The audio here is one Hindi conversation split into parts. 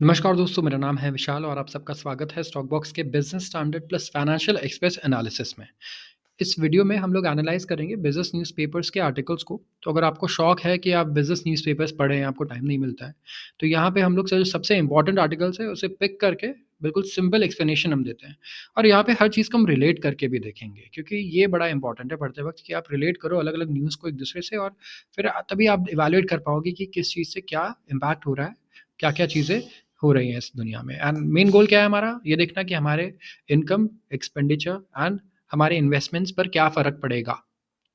नमस्कार दोस्तों, मेरा नाम है विशाल और आप सबका स्वागत है स्टॉक बॉक्स के business standard plus financial express analysis में। इस वीडियो में हम लोग एनालाइज करेंगे बिजनेस न्यूज़पेपर्स के आर्टिकल्स को। तो अगर आपको शौक है कि आप बिजनेस न्यूज़पेपर्स पढ़ें, आपको टाइम नहीं मिलता है, तो यहाँ पे हम लोग जो सबसे इंपॉर्टेंट आर्टिकल्स है उसे पिक करके बिल्कुल सिंपल एक्सप्लेनेशन हम देते हैं। और यहाँ पे हर चीज़ को हम रिलेट करके भी देखेंगे, क्योंकि ये बड़ा इंपॉर्टेंट है पढ़ते वक्त कि आप रिलेट करो अलग अलग न्यूज़ को एक दूसरे से, और फिर तभी आप इवेल्युएट कर पाओगे कि किस चीज़ से क्या इम्पैक्ट हो रहा है, क्या क्या चीज़ें हो रही हैं इस दुनिया में। एंड मेन गोल क्या है हमारा, ये देखना कि हमारे इनकम, एक्सपेंडिचर एंड हमारे इन्वेस्टमेंट्स पर क्या फ़र्क पड़ेगा,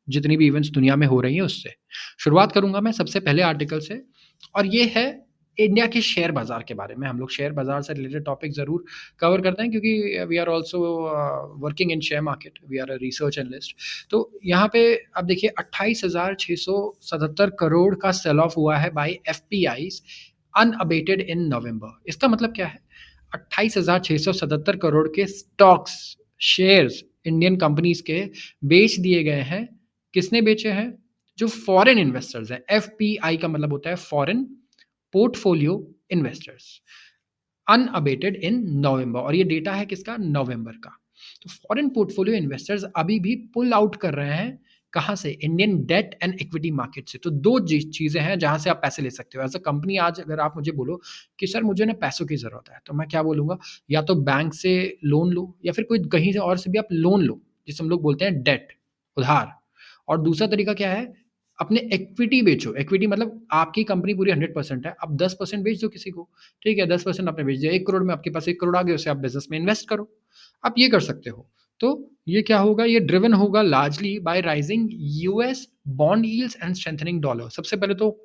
जितनी भी इवेंट्स दुनिया में हो रही हैं उससे। शुरुआत करूँगा मैं सबसे पहले आर्टिकल से, और ये है इंडिया के शेयर बाज़ार के बारे में। हम लोग शेयर बाज़ार से रिलेटेड टॉपिक ज़रूर कवर करते हैं, क्योंकि we are also working in share market, we are a research analyst. तो यहाँ पे आप देखिए 28,677 करोड़ का सेल ऑफ हुआ है बाय एफपीआईज़ अनअबेटेड इन नवंबर। इसका मतलब क्या है? 28,677 करोड़ के स्टॉक्स, शेयर्स इंडियन कंपनीज़ के बेच दिए गए हैं। किसने बेचे हैं? जो फॉरेन इन्वेस्टर्स हैं। एफपीआई का मतलब होता है फॉरेन पोर्टफोलियो इन्वेस्टर्स, अनअबेटेड इन नवंबर, और ये डेटा है किसका? नवंबर का। तो फॉरेन पोर्टफोलियो इन्वेस्टर्स अभी भी पुल आउट कर रहे हैं। कहाँ से? Indian debt and equity market से। तो दो चीज़ें हैं जहाँ से आप पैसे ले सकते हो एज अ कंपनी। आज अगर आप मुझे बोलो कि सर मुझे ना पैसों की ज़रूरत है, तो मैं क्या बोलूँगा? या तो बैंक से लोन लो, या फिर कोई कहीं से और से भी आप लोन लो, जिसे हम लोग बोलते हैं डेट, उधार। और दूसरा तरीका क्या है? अपने इक्विटी बेचो। इक्विटी मतलब आपकी कंपनी पूरी 100% है, आप 10% बेच दो किसी को। ठीक है, 10% आपने बेच दिया, 1 करोड़ में आपके पास 1 करोड़ आ गए, उसे आप बिज़नेस में इन्वेस्ट करो। आप ये कर सकते हो। तो ये क्या होगा? ये ड्रिवन होगा largely bye rising US bond yields and strengthening dollar. सबसे पहले तो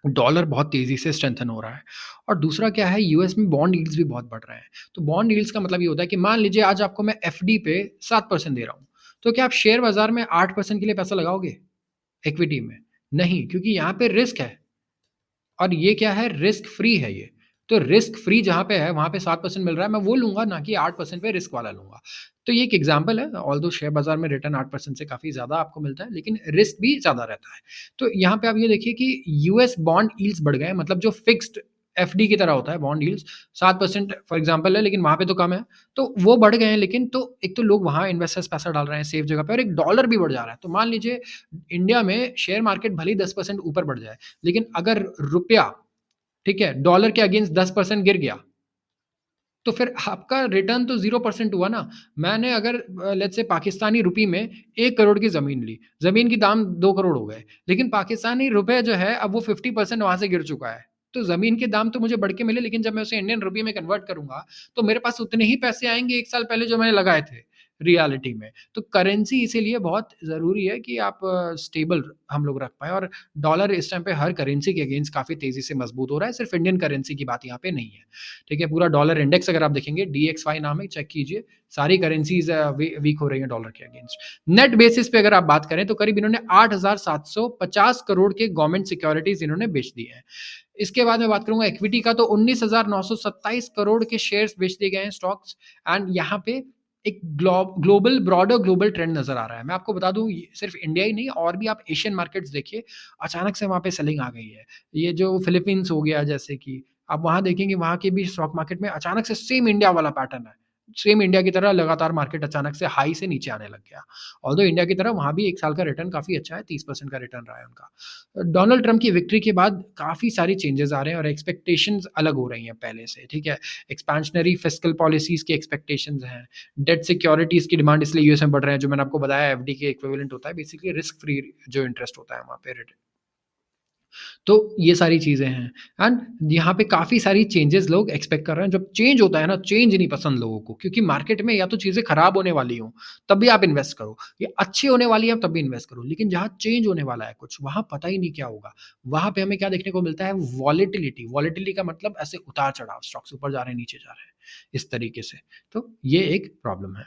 डॉलर बहुत तेज़ी से स्ट्रेंथन हो रहा है, और दूसरा क्या है, यूएस में बॉन्ड यील्ड्स भी बहुत बढ़ रहे हैं। तो बॉन्ड यील्ड्स का मतलब ये होता है कि मान लीजिए आज आपको मैं एफडी पे 7% दे रहा हूँ, तो क्या आप शेयर बाज़ार में 8% के लिए पैसा लगाओगे इक्विटी में? नहीं, क्योंकि यहाँ पे रिस्क है। और ये क्या है? रिस्क फ्री है ये। तो रिस्क फ्री जहाँ पे है, वहाँ पे 7% मिल रहा है, मैं वो लूँगा, ना कि 8% पे रिस्क वाला लूँगा। तो ये एक एग्ज़ाम्पल है, ऑल्दो शेयर बाज़ार में रिटर्न 8% से काफ़ी ज़्यादा आपको मिलता है, लेकिन रिस्क भी ज़्यादा रहता है। तो यहाँ पे आप ये देखिए कि यूएस बॉन्ड यील्ड्स बढ़ गए हैं, मतलब जो फिक्स्ड एफडी की तरह होता है बॉन्ड यील्ड्स, 7% फॉर एग्ज़ाम्पल है, लेकिन वहाँ पे तो कम है। तो वो बढ़ गए हैं, लेकिन तो एक तो लोग वहाँ इन्वेस्टर्स पैसा डाल रहे हैं सेफ जगह पे, और एक डॉलर भी बढ़ जा रहा है। तो मान लीजिए इंडिया में शेयर मार्केट भले ही 10% ऊपर बढ़ जाए, लेकिन अगर रुपया, ठीक है, डॉलर के अगेंस्ट 10% गिर गया, तो फिर आपका रिटर्न तो 0% हुआ ना। मैंने अगर लेट्स से पाकिस्तानी रुपए में 1 करोड़ की ज़मीन ली, ज़मीन की दाम 2 करोड़ हो गए, लेकिन पाकिस्तानी रुपए जो है अब वो 50% वहाँ से गिर चुका है। तो ज़मीन के दाम तो मुझे बढ़ के मिले, लेकिन जब मैं उसे इंडियन रुपए में कन्वर्ट करूँगा, तो मेरे पास उतने ही पैसे आएँगे 1 साल पहले जो मैंने लगाए थे, रियलिटी में। तो करेंसी इसीलिए बहुत ज़रूरी है कि आप स्टेबल हम लोग रख पाएँ, और डॉलर इस टाइम पे हर करेंसी के अगेंस्ट काफ़ी तेज़ी से मजबूत हो रहा है, सिर्फ़ इंडियन करेंसी की बात यहाँ पे नहीं है। ठीक है, पूरा डॉलर इंडेक्स अगर आप देखेंगे, डीएक्सवाई नाम है, चेक कीजिए, सारी करेंसीज़ वीक हो रही हैं डॉलर के अगेंस्ट। नेट बेसिस पे अगर आप बात करें, तो करीब इन्होंने 8,750 करोड़ के गवर्नमेंट सिक्योरिटीज़ इन्होंने बेच दिए हैं। इसके बाद मैं बात करूँगा इक्विटी का, तो 19,927 करोड़ के शेयर्स बेच दिए गए हैं, स्टॉक्स। एंड यहाँ पे एक ब्रॉडर ग्लोबल ट्रेंड नज़र आ रहा है। मैं आपको बता दूँ, ये सिर्फ़ इंडिया ही नहीं, और भी आप एशियन मार्केट्स देखिए, अचानक से वहाँ पे सेलिंग आ गई है। ये जो फिलीपींस हो गया, जैसे कि आप वहाँ देखेंगे, वहाँ के भी स्टॉक मार्केट में अचानक से सेम इंडिया वाला पैटर्न है। सेम इंडिया की तरह लगातार मार्केट अचानक से हाई से नीचे आने लग गया। ऑल्दो इंडिया की तरह वहाँ भी 1 साल का रिटर्न काफ़ी अच्छा है, 30% का रिटर्न रहा है उनका। डोनाल्ड ट्रम्प की विक्ट्री के बाद काफ़ी सारी चेंजेज़ आ रहे हैं, और एक्सपेक्टेशंस अलग हो रही हैं पहले से, ठीक है? एक्सपेंशनरी फिस्कल पॉलिसीज़ की एक्सपेक्टेशंस हैं। डेट सिक्योरिटीज़ की डिमांड इसलिए यूएस में बढ़ रहे हैं, जो मैंने आपको बताया एफडी के इक्विवेलेंट होता है, बेसिकली रिस्क फ्री जो इंटरेस्ट होता है वहाँ पे रिटर्न। तो ये सारी चीज़ें हैं, एंड यहाँ पे काफ़ी सारी चेंजेज़ लोग एक्सपेक्ट कर रहे हैं। जब चेंज होता है ना, चेंज नहीं पसंद लोगों को, क्योंकि मार्केट में या तो चीज़ें खराब होने वाली हों, तब भी आप इन्वेस्ट करो, या अच्छी होने वाली है तब भी इन्वेस्ट करो। लेकिन जहाँ चेंज होने वाला है कुछ, वहाँ पता ही नहीं क्या होगा। वहाँ पे हमें क्या देखने को मिलता है? वॉलेटिलिटी। वॉलेटिलिटी का मतलब ऐसे उतार-चढ़ाव, स्टॉक्स ऊपर जा रहे हैं, नीचे जा रहे हैं, इस तरीके से। तो ये एक प्रॉब्लम है।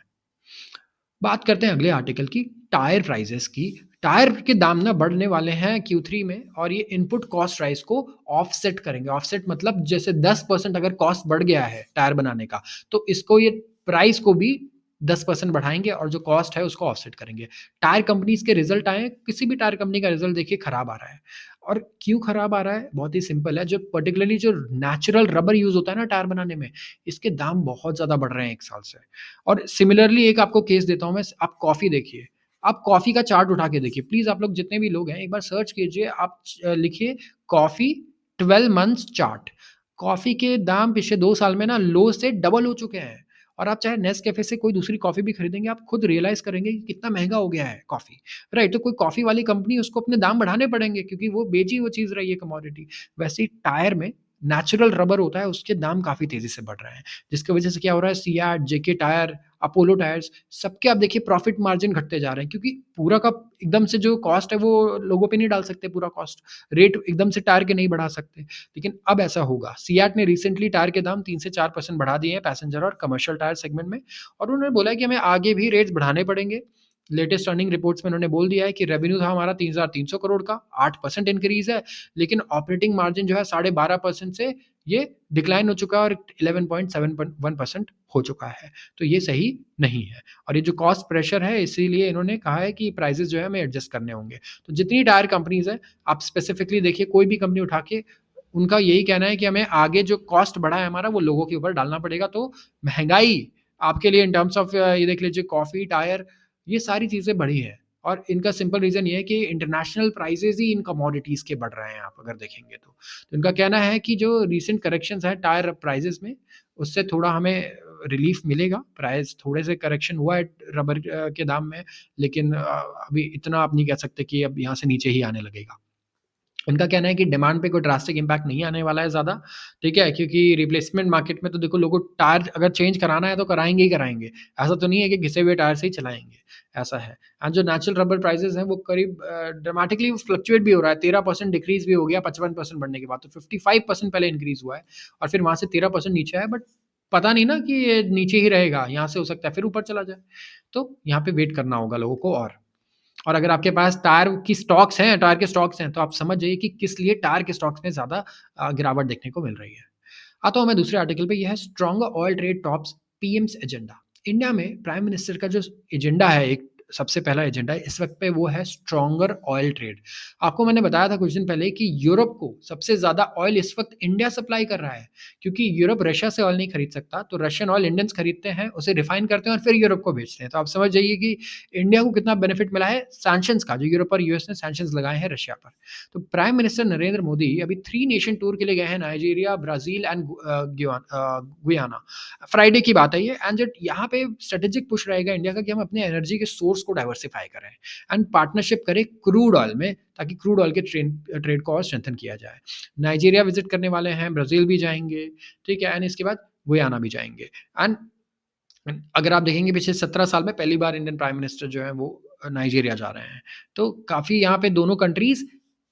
बात करते हैं अगले आर्टिकल की, टायर प्राइसेस की। टायर के दाम ना बढ़ने वाले हैं Q3 में, और ये इनपुट कॉस्ट राइज़ को ऑफसेट करेंगे। ऑफसेट मतलब जैसे 10% अगर कॉस्ट बढ़ गया है टायर बनाने का, तो इसको ये प्राइस को भी 10% बढ़ाएँगे और जो कॉस्ट है उसको ऑफसेट करेंगे। टायर कंपनीज़ के रिज़ल्ट आए हैं, किसी भी टायर कंपनी का रिज़ल्ट देखिए खराब आ रहा है। और क्यों खराब आ रहा है? बहुत ही सिंपल है, जो पर्टिकुलरली जो नेचुरल रबर यूज़ होता है ना टायर बनाने में, इसके दाम बहुत ज़्यादा बढ़ रहे हैं 1 साल से। और सिमिलरली एक आपको केस देता हूँ मैं, आप कॉफ़ी देखिए। आप कॉफ़ी का चार्ट उठा के देखिए, प्लीज़ आप लोग जितने भी लोग हैं, एक बार सर्च कीजिए, आप लिखिए कॉफ़ी 12 मंथ्स चार्ट। कॉफ़ी के दाम पिछले 2 साल में ना लो से डबल हो चुके हैं। और आप चाहे नेस्कैफ़े से कोई दूसरी कॉफ़ी भी खरीदेंगे, आप खुद रियलाइज़ करेंगे कि कितना महँगा हो गया है कॉफ़ी, राइट? तो कोई कॉफ़ी वाली कंपनी उसको अपने दाम बढ़ाने पड़ेंगे क्योंकि वो बेची वो चीज़ रही है कमोडिटी। वैसे ही टायर में नेचुरल रबर होता है, उसके दाम काफ़ी तेज़ी से बढ़ रहे हैं, जिसकी वजह से क्या हो रहा है, सियाट, जेके टायर, अपोलो टायर्स, सबके आप देखिए प्रॉफ़िट मार्जिन घटते जा रहे हैं क्योंकि पूरा का एकदम से जो कॉस्ट है वो लोगों पे नहीं डाल सकते पूरा कॉस्ट, रेट एकदम से टायर के नहीं बढ़ा सकते। लेकिन अब ऐसा होगा। सियाट ने रिसेंटली टायर के दाम 3 से 4% बढ़ा दिए हैं पैसेंजर और कमर्शियल टायर सेगमेंट में, और उन्होंने बोला है कि हमें आगे भी रेट्स बढ़ाने पड़ेंगे। लेटेस्ट अर्निंग रिपोर्ट्स में उन्होंने बोल दिया है कि रेवेन्यू था हमारा 3,300 करोड़ का, 8% इंक्रीज़ है, लेकिन ऑपरेटिंग मार्जिन जो है 12.5% से ये डिक्लाइन हो चुका है और 11.71% हो चुका है। तो ये सही नहीं है, और ये जो कॉस्ट प्रेशर है इसीलिए इन्होंने कहा है कि प्राइसेज़ जो है हमें एडजस्ट करने होंगे। तो जितनी टायर कंपनीज़ हैं, आप स्पेसिफिकली देखिए, कोई भी कंपनी उठा के उनका यही कहना है कि हमें आगे जो कॉस्ट बढ़ा है हमारा, वो लोगों के ऊपर डालना पड़ेगा। तो महँगाई आपके लिए इन टर्म्स ऑफ ये देख लीजिए, कॉफ़ी, टायर, ये सारी चीज़ें बढ़ी हैं, और इनका सिंपल रीज़न ये है कि इंटरनेशनल प्राइसेज़ ही इन कमोडिटीज़ के बढ़ रहे हैं, आप अगर देखेंगे तो। तो इनका कहना है कि जो रीसेंट करेक्शंस हैं टायर प्राइसेज़ में, उससे थोड़ा हमें रिलीफ़ मिलेगा। प्राइस थोड़े से करेक्शन हुआ है रबर के दाम में, लेकिन अभी इतना आप नहीं कह सकते कि अब यहाँ से नीचे ही आने लगेगा। इनका कहना है कि डिमांड पे कोई ड्रास्टिक इम्पैक्ट नहीं आने वाला है ज़्यादा, ठीक है? क्योंकि रिप्लेसमेंट मार्केट में तो देखो, लोगों को टायर अगर चेंज कराना है तो कराएँगे ही कराएँगे। ऐसा तो नहीं है कि घिसे हुए टायर से ही चलाएँगे, ऐसा है। एंड जो नेचुरल रबर प्राइसेज़ हैं वो करीब ड्रामेटिकली फ्लक्चुएट भी हो रहा है, 13% डिक्रीज़ भी हो गया 55% बढ़ने के बाद, तो 55% पहले इंक्रीज़ हुआ है और फिर वहाँ से 13% नीचे आया, बट पता नहीं ना कि ये नीचे ही रहेगा, यहाँ से हो सकता है फिर ऊपर चला जाए। तो यहाँ पे वेट करना होगा लोगों को। और अगर आपके पास टायर की स्टॉक्स हैं, टायर के स्टॉक्स हैं, तो आप समझ जाइए कि किस लिए टायर के स्टॉक्स में ज़्यादा गिरावट देखने को मिल रही है। आता हूँ मैं दूसरे आर्टिकल पे, यह है stronger oil trade tops PM's agenda. India में प्राइम मिनिस्टर का जो एजेंडा है, एक सबसे पहला एजेंडा है इस वक्त पे, वो है स्ट्रॉन्गर ऑयल ट्रेड। आपको मैंने बताया था कुछ दिन पहले कि यूरोप को सबसे ज़्यादा ऑयल इस वक्त इंडिया सप्लाई कर रहा है, क्योंकि यूरोप रशिया से ऑयल नहीं खरीद सकता, तो रशियन ऑयल इंडियंस खरीदते हैं, उसे रिफाइन करते हैं और फिर यूरोप को बेचते हैं। तो आप समझ जाइए कि इंडिया को कितना बेनिफिट मिला है सैंक्शंस का, जो यूरोप और यूएस ने सैंक्शंस लगाए हैं रशिया पर। तो प्राइम मिनिस्टर नरेंद्र मोदी अभी 3 नेशन टूर के लिए गए हैं, Nigeria, Brazil and Guyana. Friday की बात है ये, एंड जब यहाँ पे स्ट्रेटेजिक पुश रहेगा इंडिया का कि हम अपने एनर्जी के सोर्स को डाइवर्सिफाई करें एंड पार्टनरशिप करें क्रूड ऑयल में, ताकि क्रूड ऑयल के ट्रेड को और स्ट्रेंथन किया जाए। नाइजीरिया विजिट करने वाले हैं, ब्राज़ील भी जाएँगे, ठीक है? एंड इसके बाद गुयाना भी जाएँगे। एंड अगर आप देखेंगे पिछले 17 साल में पहली बार इंडियन प्राइम मिनिस्टर जो है वो नाइजीरिया जा रहे हैं। तो काफ़ी यहाँ पे दोनों कंट्रीज़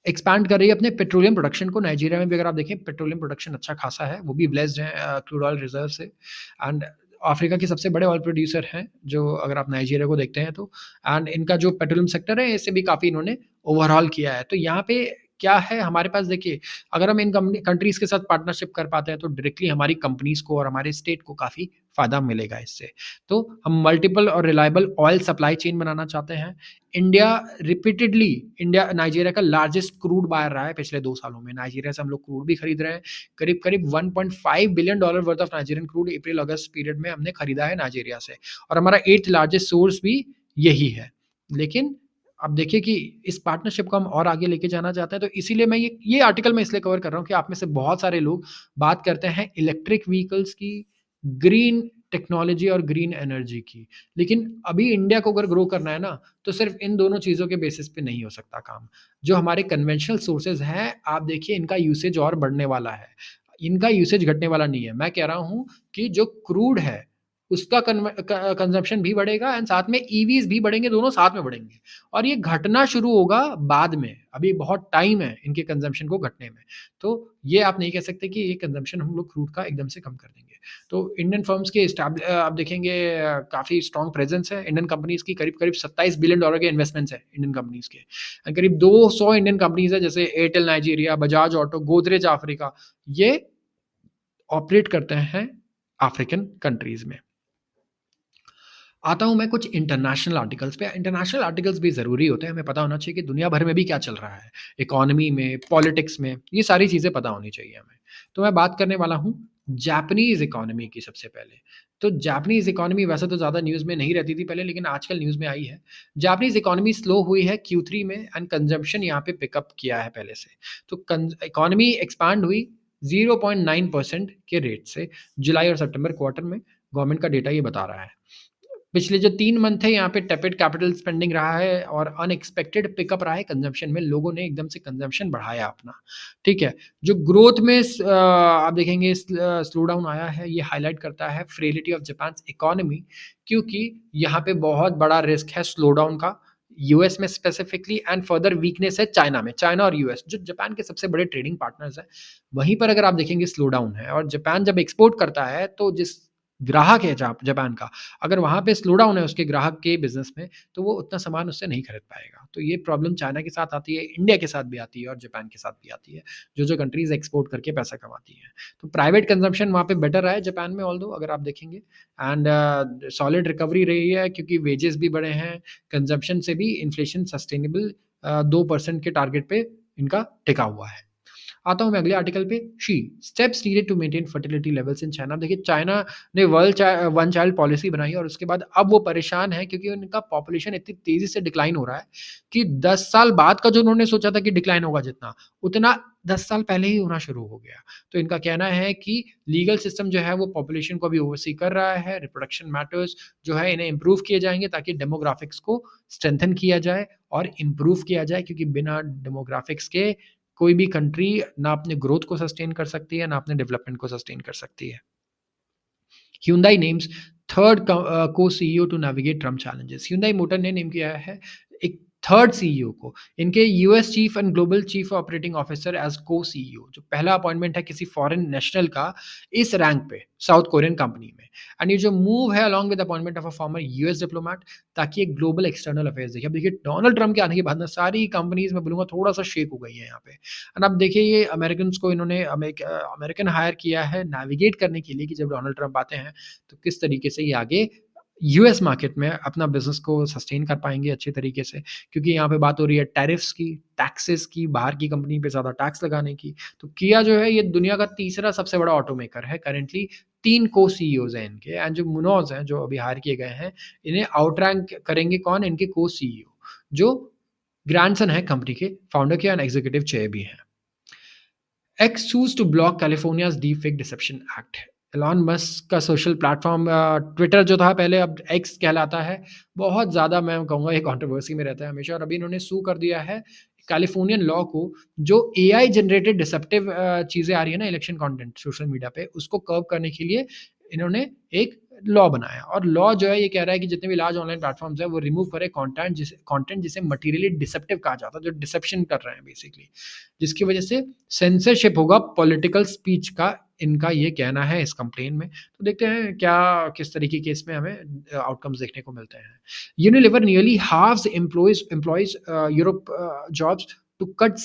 एक्सपैंड कर रही है अपने पेट्रोलियम प्रोडक्शन को। नाइजीरिया में भी अगर आप देखें, पेट्रोलियम प्रोडक्शन अच्छा खासा है, वो भी ब्लेस्ड है क्रूड ऑयल रिज़र्व से। एंड अफ्रीका के सबसे बड़े ऑयल प्रोड्यूसर हैं, जो अगर आप नाइजीरिया को देखते हैं तो। एंड इनका जो पेट्रोलियम सेक्टर है, इसे भी काफ़ी इन्होंने ओवरहॉल किया है। तो यहाँ पे क्या है हमारे पास, देखिए, अगर हम इन कंट्रीज़ के साथ पार्टनरशिप कर पाते हैं तो डायरेक्टली हमारी कंपनीज़ को और हमारे स्टेट को काफ़ी फ़ायदा मिलेगा इससे। तो हम मल्टीपल और रिलायबल ऑयल सप्लाई चेन बनाना चाहते हैं। इंडिया रिपीटेडली इंडिया नाइजीरिया का लार्जेस्ट क्रूड बायर रहा है पिछले 2 सालों में। नाइजीरिया से हम लोग क्रूड भी खरीद रहे हैं। करीब-करीब $1.5 billion worth of Nigerian crude April August period में हमने खरीदा है नाइजीरिया से, और हमारा 8th लार्जेस्ट सोर्स भी यही है। लेकिन अब देखिए कि इस पार्टनरशिप को हम और आगे लेके जाना चाहते हैं, तो इसीलिए मैं ये आर्टिकल मैं इसलिए कवर कर रहा हूँ कि आप में से बहुत सारे लोग बात करते हैं इलेक्ट्रिक व्हीकल्स की, ग्रीन टेक्नोलॉजी और ग्रीन एनर्जी की। लेकिन अभी इंडिया को अगर ग्रो करना है ना, तो सिर्फ़ इन दोनों चीज़ों के बेसिस पे नहीं हो सकता काम। जो हमारे कन्वेंशनल सोर्सेज़ हैं, आप देखिए इनका यूसेज और बढ़ने वाला है। इनका यूसेज घटने वाला नहीं है। मैं कह रहा हूँ कि जो क्रूड है, उसका कंज़म्पशन भी बढ़ेगा एंड साथ में ईवीज़ भी बढ़ेंगे, दोनों साथ में बढ़ेंगे। और ये घटना शुरू होगा बाद में, अभी बहुत टाइम है इनके कंज़म्पशन को घटने में। तो ये आप नहीं कह सकते कि ये कंज़म्पशन हम लोग क्रूड का एकदम से कम कर देंगे। तो इंडियन फर्म्स के आप देखेंगे काफ़ी स्ट्रॉन्ग प्रेज़ेंस है। इंडियन कंपनीज़ की करीब-करीब $27 बिलियन के इन्वेस्टमेंट्स हैं इंडियन कंपनीज़ के। करीब 200 इंडियन कंपनीज़ हैं, जैसे Airtel Nigeria, Bajaj auto, Godrej Africa, ये ऑपरेट करते हैं अफ्रीकन कंट्रीज़ में। आता हूँ मैं कुछ इंटरनेशनल आर्टिकल्स पे। इंटरनेशनल आर्टिकल्स भी ज़रूरी होते हैं, हमें पता होना चाहिए कि दुनिया भर में भी क्या चल रहा है, इकोनॉमी में, पॉलिटिक्स में, ये सारी चीज़ें पता होनी चाहिए हमें। तो मैं बात करने वाला हूँ जापानीज़ इकोनॉमी की सबसे पहले। तो जापानीज़ इकोनॉमी वैसे तो ज़्यादा न्यूज़ में नहीं रहती थी पहले, लेकिन आजकल न्यूज़ में आई है। जापानीज़ इकोनॉमी स्लो हुई है Q3 में एंड कंजम्पशन यहाँ पे पिकअप किया है पहले से। तो इकोनॉमी एक्सपांड हुई 0.9% के रेट से जुलाई और सितंबर क्वार्टर में, गवर्नमेंट का डेटा ये बता रहा है। पिछले जो 3 मंथ है यहाँ पे टेपेड कैपिटल स्पेंडिंग रहा है और अनएक्सपेक्टेड पिकअप रहा है कंजम्पशन में, लोगों ने एकदम से कंजम्पशन बढ़ाया अपना, ठीक है? जो ग्रोथ में आप देखेंगे स्लो डाउन आया है, ये हाइलाइट करता है फ्रेलिटी ऑफ जापान्स इकोनॉमी, क्योंकि यहाँ पे बहुत बड़ा रिस्क है स्लो डाउन का, यूएस में स्पेसिफिकली एंड फर्दर वीकनेस है चाइना में। चाइना और यूएस जो जापान के सबसे बड़े ट्रेडिंग पार्टनर्स हैं, वहीं पर अगर आप देखेंगे स्लो डाउन है और जापान जब एक्सपोर्ट करता है तो जिस ग्राहक है जापान का, अगर वहाँ पे स्लो डाउन है उसके ग्राहक के बिज़नेस में, तो वो उतना सामान उससे नहीं खरीद पाएगा। तो ये प्रॉब्लम चाइना के साथ आती है, इंडिया के साथ भी आती है और जापान के साथ भी आती है, जो कंट्रीज़ एक्सपोर्ट करके पैसा कमाती हैं। तो प्राइवेट कंज़म्पशन वहाँ पे बेटर रहा है जापान में ऑल्दो अगर आप देखेंगे एंड सॉलिड रिकवरी रही है क्योंकि वेजेस भी बढ़े हैं, कंज़म्पशन से भी इन्फ्लेशन सस्टेनेबल 2% के टारगेट पे इनका टिका हुआ है। आता हूँ मैं अगले आर्टिकल पे। Xi steps needed to maintain fertility levels in China. देखिए चाइना ने वन चाइल्ड पॉलिसी बनाई और उसके बाद अब वो परेशान है क्योंकि उनका पॉपुलेशन इतनी तेजी से डिक्लाइन हो रहा है कि 10 साल बाद का जो उन्होंने सोचा था कि डिक्लाइन होगा जितना, उतना 10 साल पहले ही होना शुरू हो गया। तो इनका कहना है कि लीगल सिस्टम जो है वो पॉपुलेशन को अभी ओवरसी कर रहा है, रिप्रोडक्शन मैटर्स जो है इन्हें इम्प्रूव किए जाएंगे ताकि डेमोग्राफिक्स को स्ट्रेंथन किया जाए और इम्प्रूव किया जाए, क्योंकि बिना डेमोग्राफिक्स के कोई भी कंट्री ना अपने ग्रोथ को सस्टेन कर सकती है, ना अपने डेवलपमेंट को सस्टेन कर सकती है। Hyundai names third co-CEO to navigate Trump challenges. Hyundai motor ने नेम किया है एक थर्ड सीईओ को, इनके US chief and global chief operating officer as co CEO, जो पहला अपॉइंटमेंट है किसी फॉरेन नेशनल का इस रैंक पे साउथ कोरियन कंपनी में। एंड ये जो मूव है along with appointment of a former US diplomat, ताकि एक ग्लोबल एक्सटर्नल अफेयर्स देखिए। अब देखिए डोनाल्ड ट्रम्प के आने के बाद ना सारी कंपनीज में बोलूंगा थोड़ा सा शेक हो गई है यहाँ पे। एंड अब देखिए ये अमेरिकन को इन्होंने अमेरिकन हायर किया है नेविगेट करने के लिए कि जब डोनाल्ड ट्रम्प आते हैं तो किस तरीके से ये आगे यूएस मार्केट में अपना बिज़नेस को सस्टेन कर पाएँगे अच्छे तरीके से। क्योंकि यहाँ पे बात हो रही है टैरिफ्स की, टैक्सेस की, बाहर की कंपनी पे ज़्यादा टैक्स लगाने की। तो किया जो है ये दुनिया का तीसरा सबसे बड़ा ऑटोमेकर है करंटली, 3 को-सीईओज़ हैं इनके एंड जो मुनोज़ हैं, जो अभी हायर किए गए हैं, इन्हें आउट रैंक करेंगे कौन? इनके को-सीईओ, जो ग्रैंडसन है कंपनी के फाउंडर के एंड एग्जीक्यूटिव चेयर भी हैं। X sues to block California's Deepfake Deception Act। Elon Musk का सोशल प्लेटफ़ॉर्म ट्विटर जो था पहले अब एक्स कहलाता है, बहुत ज़्यादा मैं कहूँगा ये कंट्रोवर्सी में रहता है हमेशा, और अभी इन्होंने सू कर दिया है कैलिफ़ोर्नियन लॉ को, जो एआई जनरेटेड डिसेप्टिव चीज़ें आ रही है ना इलेक्शन कंटेंट सोशल मीडिया पे, उसको कर्व करने के लिए इन्होंने एक लॉ बनाया। और लॉ जो है ये कह रहा है कि जितने भी लार्ज ऑनलाइन प्लेटफ़ॉर्म्स हैं वो रिमूव करें कंटेंट जिसे मटीरियली डिसेप्टिव कहा जाता है, जो डिसेप्शन कर रहे हैं बेसिकली। जिसकी वजह से सेंसरशिप होगा पॉलिटिकल स्पीच का, इनका ये कहना है इस कंप्लेन में। तो देखते हैं क्या किस तरीके के इसमें हमें आउटकम्स देखने को मिलते हैं। Unilever nearly halves employees Europe jobs to cut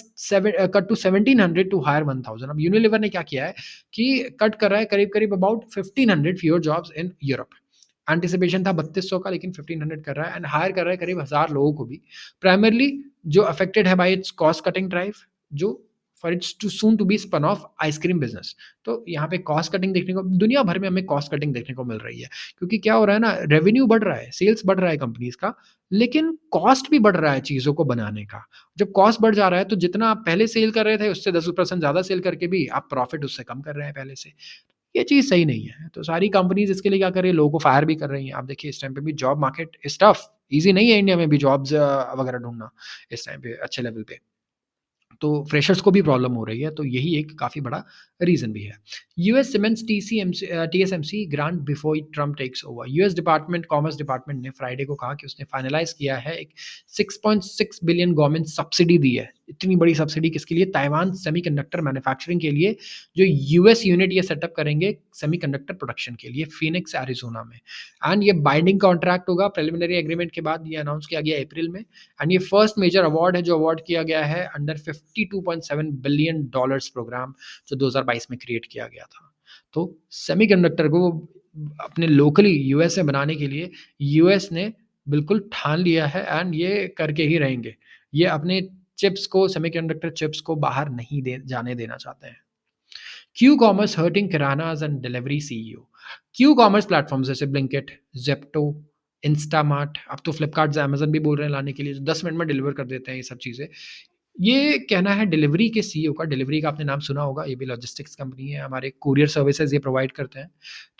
to 1700 to hire 1000। अब यूनिलीवर ने क्या किया है कि कट कर रहा है करीब-करीब about 1500 fewer jobs in Europe. Anticipation था 3200 का, लेकिन 1500 कर रहा है एंड हायर कर रहा है करीब 1000 लोगों को भी। प्राइमरली जो अफेक्टेड है by its cost cutting drive, जो for its to soon to be spun off ice cream business. तो यहाँ पे कॉस्ट कटिंग देखने को दुनिया भर में हमें कॉस्ट कटिंग देखने को मिल रही है, क्योंकि क्या हो रहा है ना, रेवेन्यू बढ़ रहा है, सेल्स बढ़ रहा है कंपनीज का, लेकिन कॉस्ट भी बढ़ रहा है चीज़ों को बनाने का। जब कॉस्ट बढ़ जा रहा है तो जितना आप पहले सेल कर रहे थे उससे 10% ज़्यादा सेल करके भी आप प्रॉफिट उससे कम कर रहे हैं पहले से। ये चीज़ सही नहीं है। तो सारी कंपनीज़ इसके लिए क्या कर रही है, लोगों को फायर भी कर रही हैं। आप देखिए इस टाइम पे भी job market is tough, easy नहीं है इंडिया में भी जॉब्स वगैरह ढूँढना इस टाइम पे अच्छे लेवल पे। तो फ्रेशर्स को भी प्रॉब्लम हो रही है, तो यही एक काफ़ी बड़ा रीज़न भी है। US cements TSMC grant before Trump takes over. US department commerce department ने फ्राइडे को कहा कि उसने फाइनलाइज़ किया है एक 6.6 बिलियन गवर्नमेंट सब्सिडी दी है। इतनी बड़ी सब्सिडी किसके लिए? ताइवान सेमीकंडक्टर मैन्युफैक्चरिंग के लिए, जो यूएस यूनिट ये सेटअप करेंगे सेमीकंडक्टर प्रोडक्शन के लिए फिनिक्स, एरिज़ोना में। एंड ये बाइंडिंग कॉन्ट्रैक्ट होगा प्रिलिमिनरी एग्रीमेंट के बाद, ये अनाउंस किया गया अप्रैल में। एंड ये फर्स्ट मेजर अवार्ड है जो अवार्ड किया गया है अंडर $52.7 बिलियन प्रोग्राम, जो 2022 में क्रिएट किया गया था। तो सेमीकंडक्टर को अपने लोकली यूएस में बनाने के लिए यूएस ने बिल्कुल ठान लिया है एंड ये करके ही रहेंगे। ये अपने चिप्स को सेमीकंडक्टर चिप्स को बाहर नहीं दे जाने देना चाहते हैं। Q commerce hurting kiranas and delivery CEO. Q commerce platforms जैसे ब्लिंकिट, ज़ेप्टो, इंस्टामार्ट, अब तो फ्लिपकार्ट, अमेज़न भी बोल रहे हैं लाने के लिए, 10 मिनट में डिलीवर कर देते हैं ये सब चीज़ें। ये कहना है डिलीवरी के सीईओ का, डिलीवरी का आपने नाम सुना होगा, ये भी लॉजिस्टिक्स कंपनी है, हमारे कोरियर सर्विसेज़ ये प्रोवाइड करते हैं,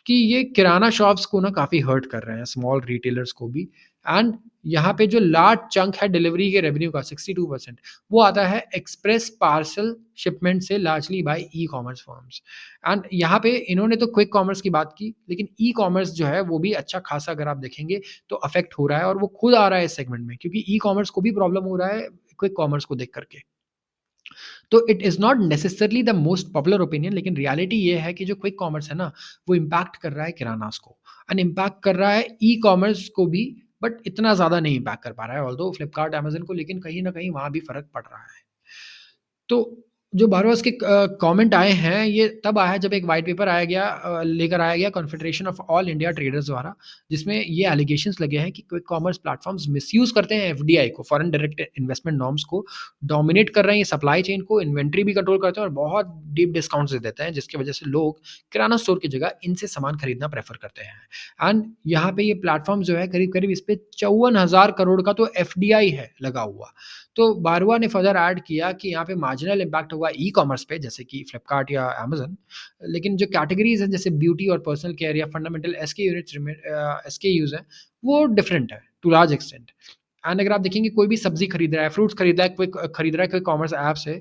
कि ये किराना शॉप्स को ना काफ़ी हर्ट कर रहे हैं, स्मॉल रिटेलर्स को भी। एंड यहाँ पे जो लार्ज चंक है डिलीवरी के रेवेन्यू का 62%, वो आता है एक्सप्रेस पार्सल शिपमेंट से, largely by e-commerce firms. And यहाँ पे इन्होंने तो क्विक कॉमर्स की बात की, लेकिन ई-कॉमर्स जो है वो भी अच्छा खासा अगर आप देखेंगे तो अफ़ेक्ट हो रहा है, और वो खुद आ रहा है इस सेगमेंट में, क्योंकि ई-कॉमर्स को भी प्रॉब्लम हो रहा है क्विक कॉमर्स को देख कर के। तो it is not necessarily the most popular opinion, लेकिन रियलिटी ये है कि जो क्विक कॉमर्स है ना, वो इम्पैक्ट कर रहा है किरानास को, एंड इम्पैक्ट कर रहा है ई-कॉमर्स को भी, बट इतना ज़्यादा नहीं इम्पैक्ट कर पा रहा है, ऑल्दो फ्लिपकार्ट, अमेज़न को, लेकिन कहीं न कहीं वहाँ भी फ़र्क पड़ रहा है। तो जो बारबास के कमेंट आए हैं, ये तब आया है जब एक व्हाइट पेपर लेकर आया गया confederation of all India traders द्वारा, जिसमें ये एलिगेशंस लगे हैं कि क्विक कॉमर्स प्लेटफॉर्म्स मिसयूज़ करते हैं एफडीआई को, फॉरेन डायरेक्ट इन्वेस्टमेंट नॉर्म्स को, डोमिनेट कर रहे हैं सप्लाई चेन को, इन्वेंट्री भी कंट्रोल करते हैं और बहुत डीप डिस्काउंट्स दे देते हैं, जिसकी वजह से लोग किराना स्टोर की जगह इनसे सामान खरीदना प्रेफर करते हैं। एंड यहाँ पे ये प्लेटफॉर्म जो है, करीब-करीब इस पे 54,000 करोड़ का तो एफडीआई है लगा हुआ। तो बारवा ने फर्दर ऐड किया कि यहाँ पे मार्जिनल इम्पैक्ट होगा ई-कॉमर्स पे, जैसे कि फ्लिपकार्ट या अमेज़न, लेकिन जो कैटेगरीज़ हैं जैसे ब्यूटी और पर्सनल केयर या फंडामेंटल एसकेयूज़ हैं, वो डिफरेंट है टू लार्ज एक्सटेंट। एंड अगर आप देखेंगे कोई भी सब्ज़ी खरीद रहा है, फ्रूट्स खरीद रहा है क्विक कॉमर्स ऐप से,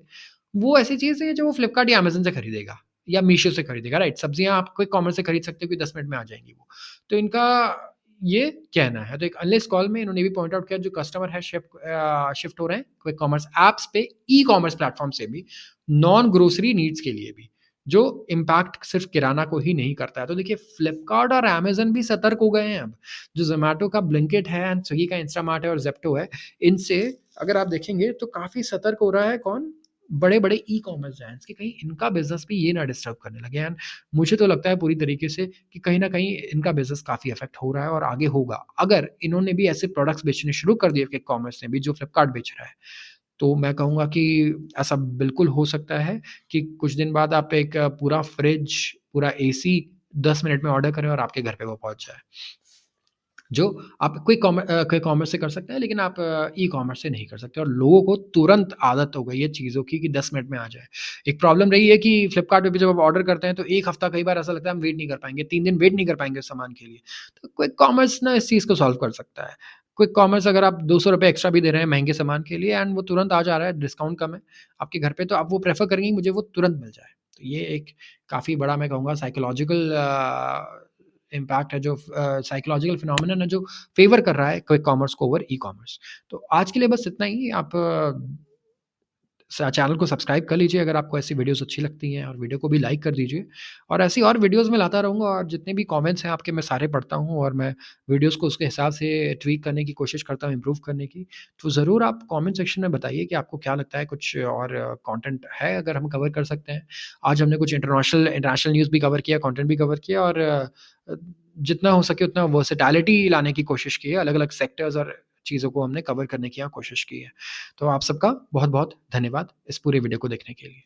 वो ऐसी चीज़ है जो वो फ्लिपकार्ट या अमेज़न से खरीदेगा या मीशो से खरीदेगा, राइट? सब्जियाँ आप क्विक कॉमर्स से खरीद सकते हो कि 10 मिनट में आ जाएँगी वो। तो इनका ये कहना है। तो एक अर्लिएस्ट कॉल में इन्होंने भी पॉइंट आउट किया, जो कस्टमर है शिफ्ट हो रहे हैं क्विक कॉमर्स ऐप्स पे, ई-कॉमर्स प्लेटफ़ॉर्म से भी, नॉन ग्रोसरी नीड्स के लिए भी, जो इम्पैक्ट सिर्फ़ किराना को ही नहीं करता है। तो देखिए फ्लिपकार्ट और अमेज़न भी सतर्क हो गए हैं अब। जो ज़ोमैटो का ब्लिंकिट है एंड स्विगी का इंस्टामार्ट है और ज़ेप्टो है, इनसे अगर आप देखेंगे तो काफ़ी सतर्क हो रहा है कौन? बड़े-बड़े ई-कॉमर्स जायंट्स, कि कहीं इनका बिज़नेस भी ये ना डिस्टर्ब करने लगे। एंड मुझे तो लगता है पूरी तरीके से कि कहीं न कहीं इनका बिज़नेस काफ़ी अफ़ेक्ट हो रहा है और आगे होगा। अगर इन्होंने भी ऐसे प्रोडक्ट्स बेचने शुरू कर दिए क्विक कॉमर्स ने भी, जो फ्लिपकार्ट बेच रहा है, तो मैं कहूँगा कि ऐसा बिल्कुल हो सकता है कि कुछ दिन बाद आप एक पूरा फ्रिज, पूरा एसी 10 मिनट में ऑर्डर करें और आपके घर पे वो पहुँच जाए। जो आप क्विक कॉमर्स से कर सकते हैं, लेकिन आप ई-कॉमर्स से नहीं कर सकते, और लोगों को तुरंत आदत हो गई है चीज़ों की कि 10 मिनट में आ जाए। एक प्रॉब्लम रही है कि फ्लिपकार्ट पे भी जब आप ऑर्डर करते हैं तो 1 हफ्ता कई बार ऐसा लगता है हम वेट नहीं कर पाएँगे, 3 दिन वेट नहीं कर पाएँगे उस सामान के लिए। तो क्विक कॉमर्स ना इस चीज़ को सॉल्व कर सकता है। क्विक कॉमर्स अगर आप ₹200 एक्स्ट्रा भी दे रहे हैं महँगे सामान के लिए एंड वो तुरंत आ जा रहा है, डिस्काउंट कम है आपके घर पे, तो आप वो प्रेफ़र करेंगे कि मुझे वो तुरंत मिल जाए। तो ये एक काफ़ी बड़ा मैं कहूँगा साइकोलॉजिकल इम्पैक्ट है, जो साइकोलॉजिकल फिनोमेनन है, जो फ़ेवर कर रहा है क्विक कॉमर्स को ओवर ई-कॉमर्स। तो आज के लिए बस इतना ही। आप चैनल को सब्सक्राइब कर लीजिए अगर आपको ऐसी वीडियोज़ अच्छी लगती हैं, और वीडियो को भी लाइक कर दीजिए, और ऐसी और वीडियोज़ मैं लाता रहूँगा, और जितने भी कमेंट्स हैं आपके मैं सारे पढ़ता हूँ, और मैं वीडियोज़ को उसके हिसाब से ट्वीक करने की कोशिश करता हूँ, इम्प्रूव करने की। तो ज़रूर आप कमेंट सेक्शन में बताइए कि आपको क्या लगता है, कुछ और कंटेंट है अगर हम कवर कर सकते हैं। आज हमने कुछ इंटरनेशनल न्यूज़ भी कवर किया, कंटेंट भी कवर किया, और जितना हो सके उतना वर्सेटैलिटी लाने की कोशिश की है, अलग-अलग सेक्टर्स और चीज़ों को हमने कवर करने की यहाँ कोशिश की है। तो आप सबका बहुत-बहुत धन्यवाद इस पूरे वीडियो को देखने के लिए।